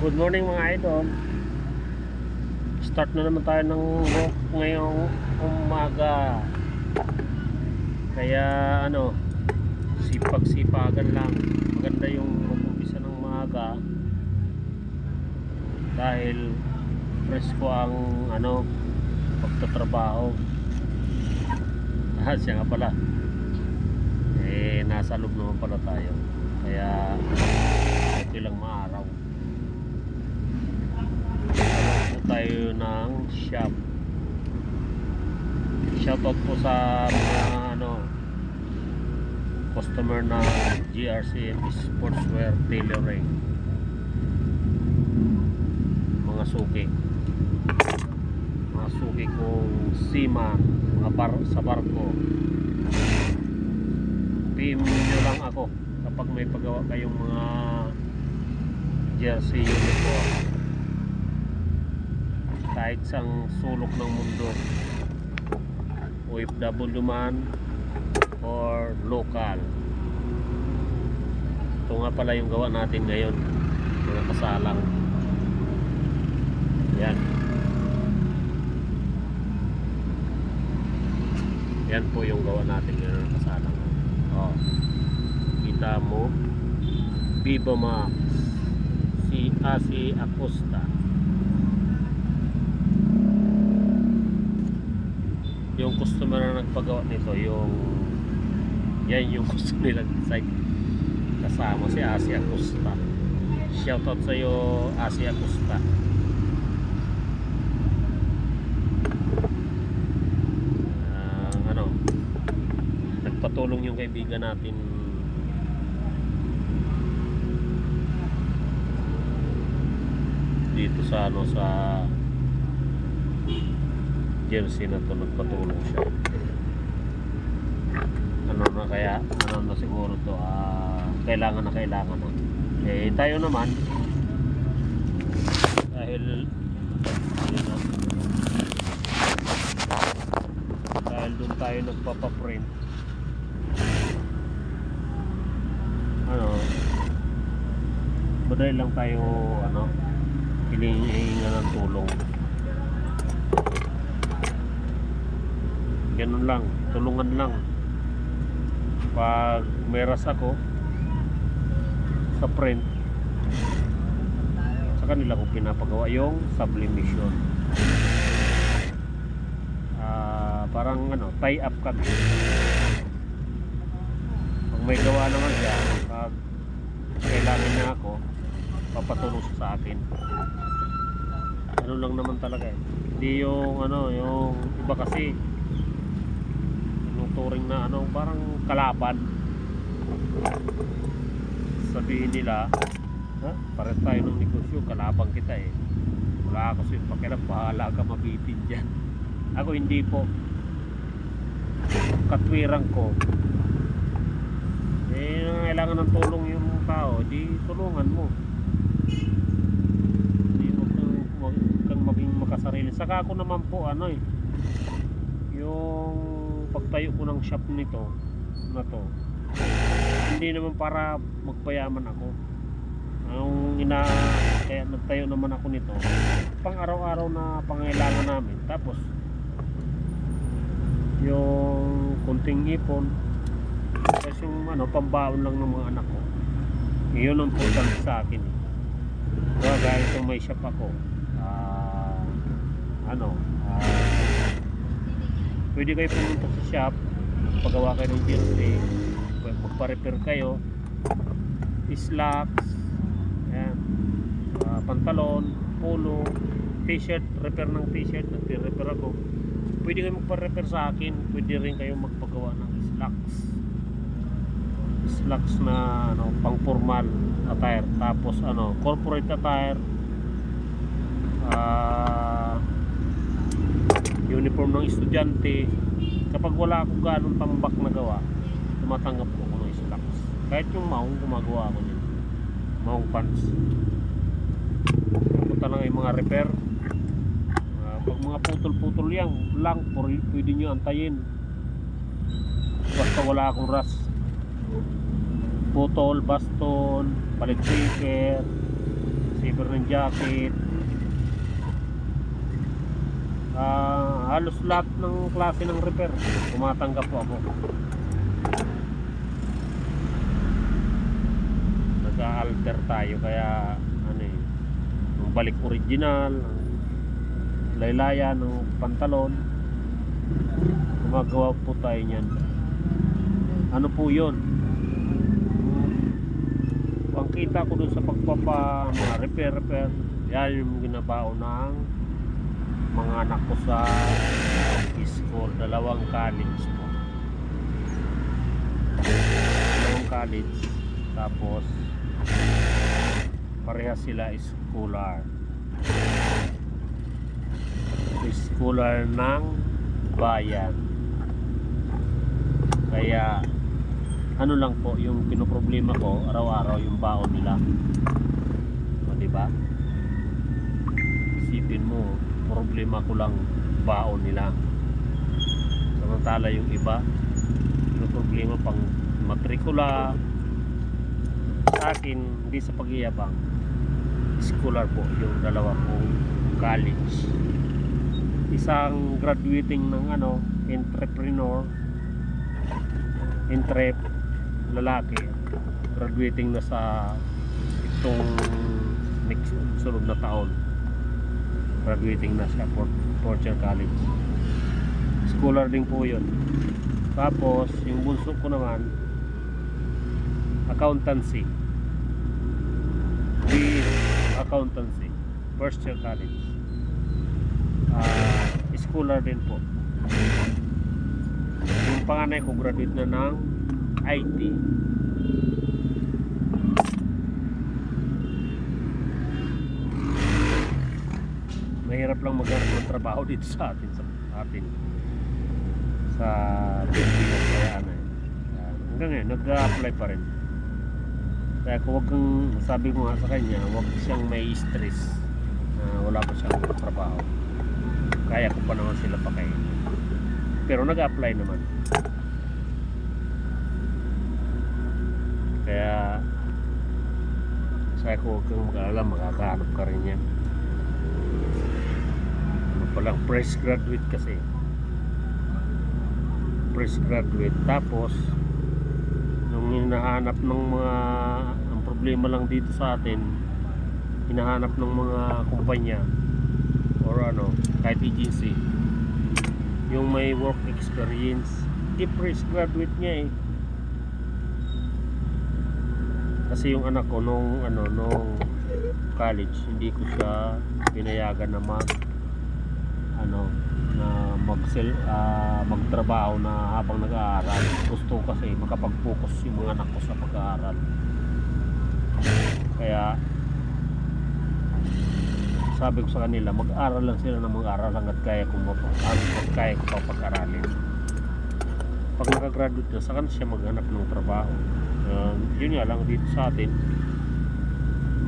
Good morning mga idol. Start na naman tayo ng walk ngayong umaga. Kaya sipag-sipagan lang. Maganda yung mag-umpisa ng maaga dahil presko ang pagtatrabaho. Siya nga pala. Nasa loob naman pala tayo. Kaya okay lang maaraw. Tayo ng shop. Shoutout po sa mga customer na GRCM Sportswear Tailoring, mga suki kong seaman, sa barko. PM nyo lang ako kapag may pagawa kayong mga jersey uniform kahit sang sulok ng mundo, OFW man or local. Ito nga pala yung gawa natin ngayon, mga kasalang. Yan po yung gawa natin ngayon, mga kasalang. Kita mo Viva Max si Acosta. Yung customer na nagpagawa nito, yan yung gusto nilang design. Kasama si Asi Acosta. Shoutout sa iyo, Asi Acosta. Nagpatulong yung kaibigan natin dito sa sa jersey na to, nagpatulong siya. Ano na siguro to, kailangan na. Tayo naman dahil doon tayo nagpapaprint, madali lang tayo hilingan ng tulong. Ganun lang, tulungan lang. Pag may ras ako sa print, sa kanila ko pinapagawa yung sublimation. Parang tie up kami. Pag may gawa naman siya, pag kailangan niya ako, papatulong siya sa akin. Ano lang naman talaga eh. Hindi yung yung iba kasi turing na parang kalaban. Sabihin nila, pares tayo ng negosyo, kalabang kita eh. Wala kasi pakialam, bahala ka mabitin dyan. Ako hindi po. Katwirang ko, kailangan ng tulong yung tao, di tulungan mo. Hindi mo kang maging makasarili. Saka ako naman po yung pagtayo ko ng shop nito na to, hindi naman para magpayaman ako. Kaya nagtayo naman ako nito pang araw-araw na pangailangan namin. Tapos yung kunting ipon, tapos yung pambaon lang ng mga anak ko, yun ang important sa akin eh. Kaya guys, kung may shop ako, pwede kayo pumunta sa shop, pagawa kayo ng jersey, magpa-repair kayo, slacks, pantalon, polo, t-shirt, repair ng t-shirt, nagre-repair ako. Pwede kayo magpa-repair sa akin. Pwede rin kayo magpagawa ng slacks na pang formal attire, tapos corporate attire, uniform ng estudyante. Kapag wala akong ganong tambak na gawa, tumatanggap ko ng slacks. Kahit yung maong, gumagawa ako niyan, maong pants. Punta lang yung mga repair. Pag mga putol-putol lang pwede nyo antayin. Basta wala akong ras. Putol, baston, palit paper, saver ng jacket, halos lahat ng klase ng repair tumatanggap po ako. Nag-alter tayo, kaya ano eh, yung balik original, laylayan ng pantalon, gumagawa po tayo niyan. Ano po yun, ang kita ko dun sa pagpapa mga repair, yan yung ginabao ng mga anak ko sa school. Dalawang college po, dalawang college, tapos parehas sila schooler ng bayan. Kaya ano lang po yung pinoproblema ko araw-araw, yung baon nila. O diba, isipin mo, problema ko lang baon nila, samantala yung iba pinoproblema pang matrikula. Sa akin, hindi sa pag-iyabang, scholar po yung dalawa kong college. Isang graduating ng lalaki, graduating na sa itong next sunod na taon, graduating na siya fourth year college. Scholar din po yun. Tapos yung bunso ko naman, accountancy, first year college, scholar din po. Yung panganay ko graduate na ng IT. Mahirap lang maghanap ng trabaho dito sa atin sa Pilipinas, kaya ano eh. Hanggang ngayon nag-a-apply pa rin. Kaya kung wag kang, sabi mo nga sa kanya, wag siyang may stress na wala pa siyang trabaho. Kaya ko pa naman sila pakainin. Pero nag-a-apply naman. Kaya sabi ko, huwag kang mag-aalala, makakahanap ka rin yan. Palang fresh graduate kasi, fresh graduate. Tapos yung hinahanap ng mga, ang problema lang dito sa atin, hinahanap ng mga kumpanya or kahit agency, yung may work experience. Fresh graduate niya eh. Kasi yung anak ko nung college, hindi ko siya pinayagan na magtrabaho na habang nag-aaral. Gusto kasi makapag-focus yung mga anak ko sa pag-aaral. Kaya sabi ko sa kanila, mag-aral lang sila ng mag-aral hanggat kaya ko papag-aralin. Pag nakagraduate na, saka siya maghanap ng trabaho. Yun nga lang, dito sa atin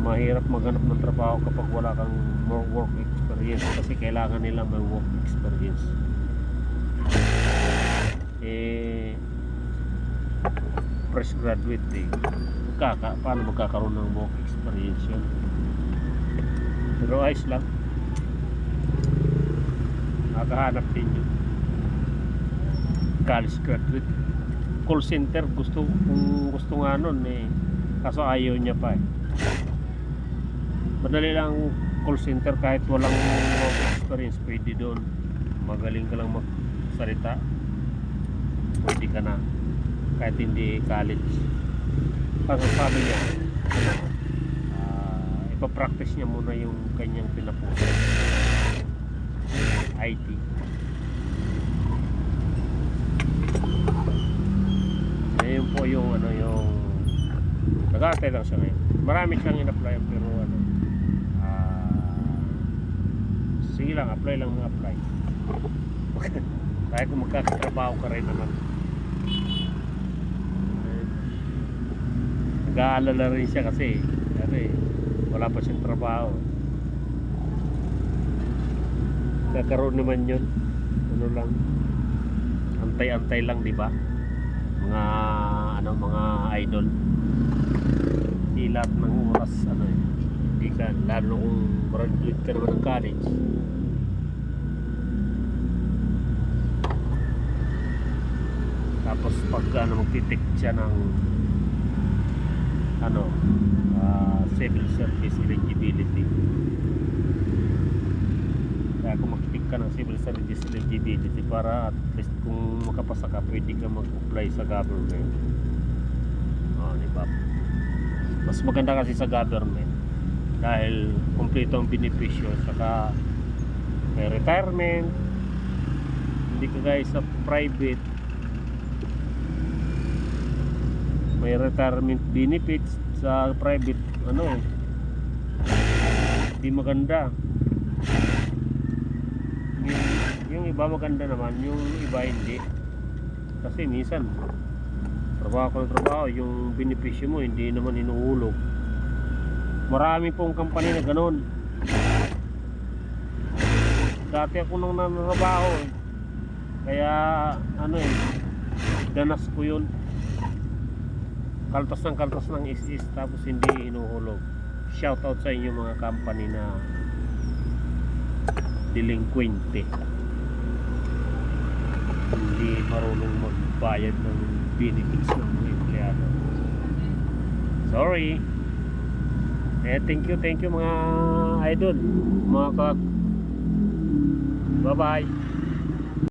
mahirap maghanap ng trabaho kapag wala kang more work experience, kasi kailangan nila may work experience. Fresh graduate paano magkakaroon ng work experience yun? Pero ayos lang, nakahanap din yun. College graduate, call center, gusto nga nun eh, kaso ayaw niya pa eh. Madali lang call center, kahit walang work experience pwede doon. Magaling ka lang magsalita, pwede ka na kahit hindi college. Kasi sabi niya, ipapractice niya muna yung kanyang pinapuso, IT. Ayun po yung yung nag-aantay lang siya ngayon. Marami siyang in-apply, pero sige lang, apply lang ng apply. Kaya kung magkakatrabaho ka rin naman. Nag-aalala rin siya kasi wala pa siyang trabaho. Kakaroon naman yun, lang, antay-antay lang, di ba? Mga idol, di lahat ng oras hindi kaibigan, lalo kung graduate ka naman ng college. Tapos pag magtitik siya ng civil service eligibility. Kaya kung magtitik ka ng civil service eligibility, para at least kung makapasa ka, pwede ka mag-apply sa government. Diba? Mas maganda kasi sa government dahil kumpleto ang benepisyo, saka may retirement. Hindi ka guys sa private, may retirement benefits. Sa private hindi maganda. Yung iba maganda naman, yung iba hindi. Kasi minsan trabaho ko ng trabaho, yung benepisyo mo hindi naman inuulog. Marami pong company na ganun. Dati ako nang nanrabaho kaya danas ko yun. Kaltas ng is tapos hindi inuhulog. Shout out sa inyo mga company na delinquente, hindi marunong magbayad ng benefits ng mga empleyado. Sorry. Thank you mga idol, mga kag. Bye bye.